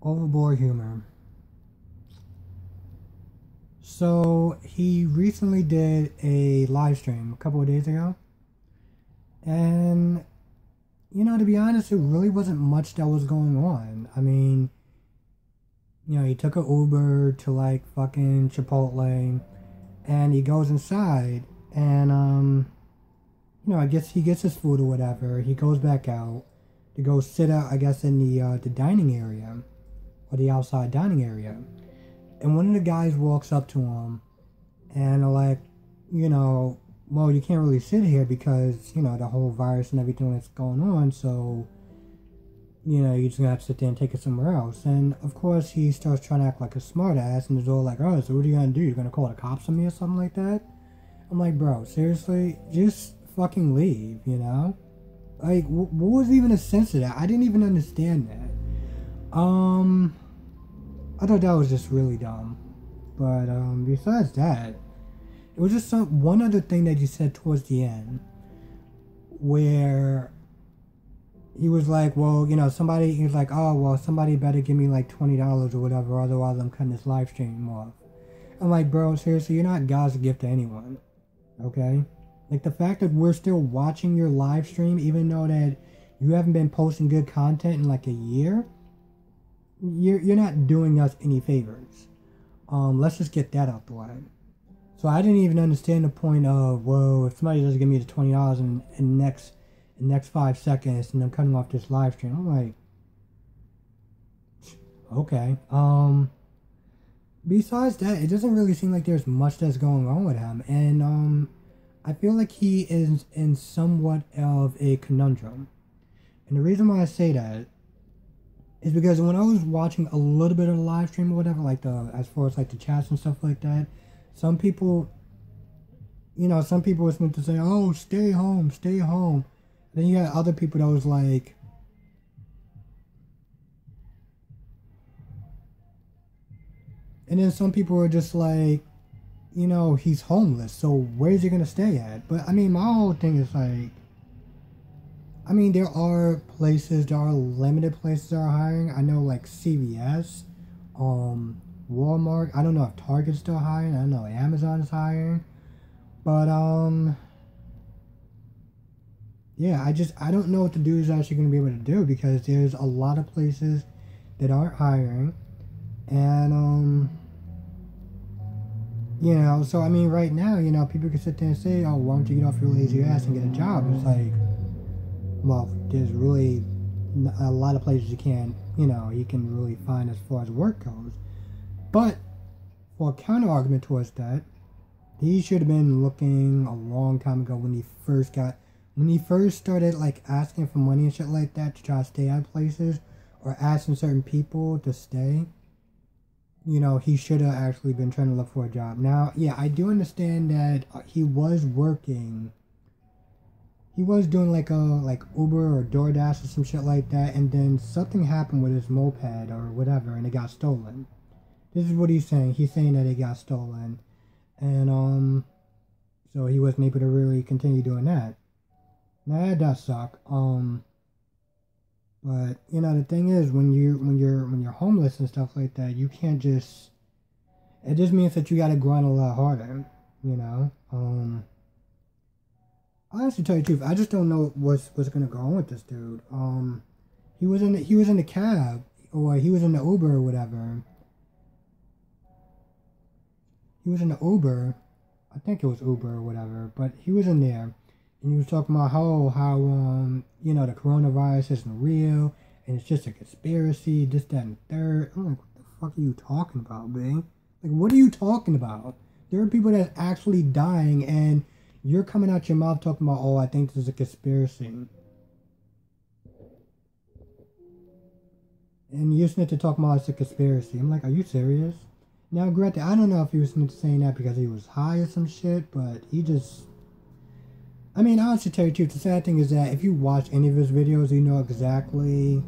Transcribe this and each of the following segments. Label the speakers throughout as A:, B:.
A: Overboard humor. So he recently did a live stream a couple of days ago, and to be honest, it really wasn't much that was going on. I mean, he took an Uber to like fucking Chipotle, and he goes inside, and I guess he gets his food or whatever. He goes back out to go sit out, I guess, in the dining area or the outside dining area. And one of the guys walks up to him and are like, well, you can't really sit here because, the whole virus and everything that's going on. So, you're just gonna have to sit there and take it somewhere else. And of course, he starts trying to act like a smart ass and is all like, oh, so what are you gonna do? You're gonna call the cops on me or something like that? I'm like, bro, seriously? Just fucking leave, Like, what was even the sense of that? I didn't even understand that. I thought that was just really dumb. But besides that, it was just one other thing that you said towards the end, where he was like, well, he was like, oh, well, somebody better give me like $20 or whatever, otherwise I'm cutting this live stream off. I'm like, bro, seriously, you're not God's gift to anyone, okay? Like, the fact that we're still watching your live stream, even though that you haven't been posting good content in like a year, you're not doing us any favors. Let's just get that out the way. So I didn't even understand the point of, whoa, if somebody doesn't give me the $20 in the next 5 seconds and I'm cutting off this live stream, I'm like, okay. Besides that, it doesn't really seem like there's much that's going on with him, and I feel like he is in somewhat of a conundrum. And the reason why I say that is because when I was watching a little bit of the live stream or whatever, like as far as like the chats and stuff like that, some people were meant to say, oh, stay home, stay home. Then you had other people that was like, and then some people were just like, he's homeless, so where's he gonna stay at? But I mean, my whole thing is like, there are limited places that are hiring. I know like CVS, Walmart. I don't know if Target's still hiring. I know Amazon is hiring. But yeah, I don't know what the dude is actually going to be able to do, because there's a lot of places that aren't hiring. And so I mean, right now, people can sit there and say, oh, why don't you get off your lazy ass and get a job? It's like, well, there's really a lot of places you can really find as far as work goes. But for a counter argument towards that, he should have been looking a long time ago when he first started like asking for money and shit like that to try to stay at places, or asking certain people to stay. He should have actually been trying to look for a job. Now, yeah, I do understand that he was working. He was doing like Uber or DoorDash or some shit like that, and then something happened with his moped or whatever, and it got stolen. This is what he's saying. He's saying that it got stolen, and so he wasn't able to really continue doing that. Now that does suck. But the thing is, when you're homeless and stuff like that, you can't just. It just means that you got to grind a lot harder. Honestly, to tell you the truth, I just don't know what's gonna go on with this dude. He was in the cab, or he was in the Uber or whatever. He was in the Uber, I think it was Uber or whatever, but he was in there, and he was talking about how the coronavirus isn't real, and it's just a conspiracy, this, that, and third. I'm like, what the fuck are you talking about, man? Like, what are you talking about? There are people that's actually dying, and you're coming out your mouth talking about, oh, I think this is a conspiracy. And you're using it to talk about it's a conspiracy. I'm like, are you serious? Now, granted, I don't know if he was saying that because he was high or some shit, but he just... I mean, honestly, to tell you the truth, the sad thing is that if you watch any of his videos, you know exactly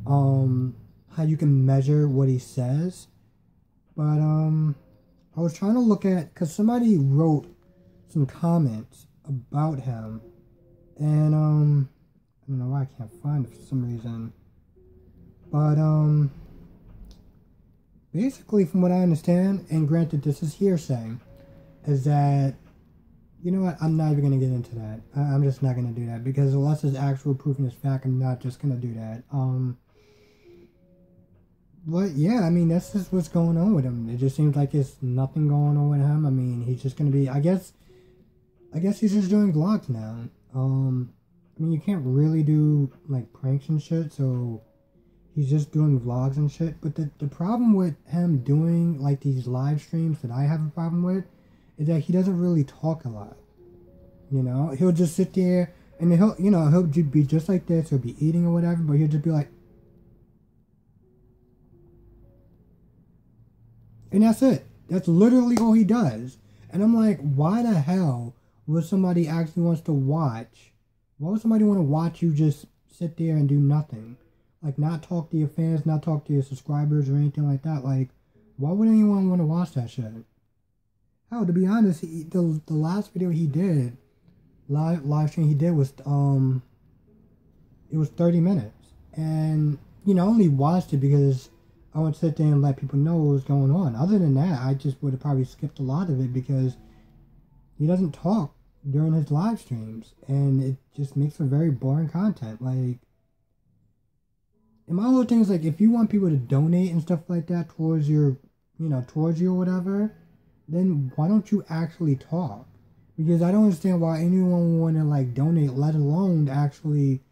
A: how you can measure what he says. But I was trying to look at, because somebody wrote some comments about him, and I don't know why I can't find it for some reason, but basically, from what I understand, and granted this is hearsay, is that, you know what, I'm not even going to get into that. I'm just not going to do that, because unless there's actual proof in this fact, I'm not just going to do that. But yeah, I mean, that's just what's going on with him. It just seems like there's nothing going on with him. I mean, he's just going to be, I guess he's just doing vlogs now. I mean, you can't really do, like, pranks and shit, so he's just doing vlogs and shit. But the problem with him doing, like, these live streams that I have a problem with is that he doesn't really talk a lot. You know? He'll just sit there, and he'll be just like this. He'll be eating or whatever, but he'll just be like... And that's it. That's literally all he does. And I'm like, why the hell would somebody actually wants to watch? Why would somebody want to watch you just sit there and do nothing? Like, not talk to your fans, not talk to your subscribers or anything like that. Like, why would anyone want to watch that shit? Hell, to be honest, the last video he did, live stream he did was, it was 30 minutes. And, you know, I only watched it because I want to sit there and let people know what was going on. Other than that, I just would have probably skipped a lot of it because he doesn't talk during his live streams, and it just makes for very boring content. Like, and my whole thing is, like, if you want people to donate and stuff like that towards your, towards you or whatever, then why don't you actually talk? Because I don't understand why anyone would want to, like, donate, let alone to actually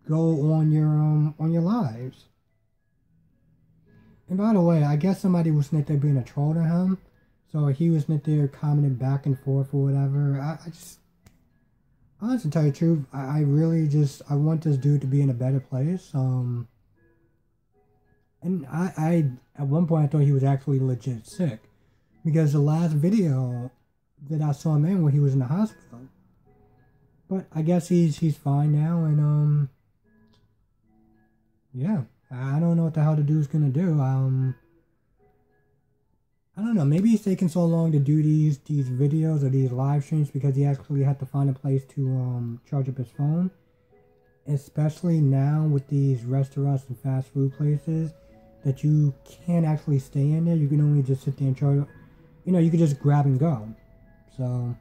A: go on your lives. And by the way, I guess somebody was sitting there being a troll to him. So he was sitting there commenting back and forth or whatever. I just, honestly, to tell you the truth, I really just, I want this dude to be in a better place. And I at one point I thought he was actually legit sick. Because the last video that I saw him in when he was in the hospital. But I guess he's fine now, and yeah. I don't know what the hell the dude's gonna do. I don't know, maybe he's taking so long to do these videos or these live streams because he actually had to find a place to charge up his phone. Especially now with these restaurants and fast food places that you can't actually stay in there. You can only just sit there and charge, you can just grab and go. So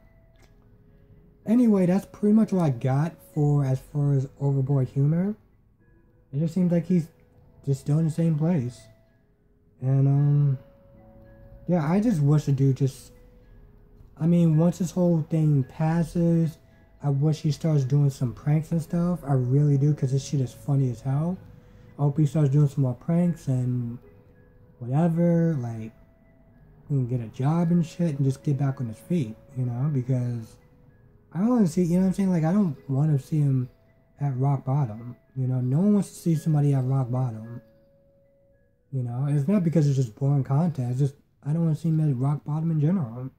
A: anyway, that's pretty much what I got as far as Overboard Humor. It just seems like he's just still in the same place. And yeah, I just wish the dude once this whole thing passes, I wish he starts doing some pranks and stuff. I really do, because this shit is funny as hell. I hope he starts doing some more pranks and whatever, like, he can get a job and shit and just get back on his feet, because I don't want to see, what I'm saying? Like, I don't want to see him at rock bottom. No one wants to see somebody at rock bottom. And it's not because it's just boring content. It's just, I don't want to see him at rock bottom in general.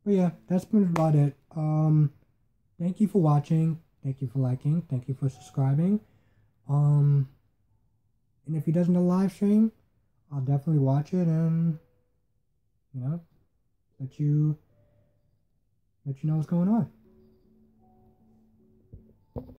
A: But yeah, that's been about it. Thank you for watching. Thank you for liking. Thank you for subscribing. And if he doesn't do a live stream, I'll definitely watch it and, let you know what's going on.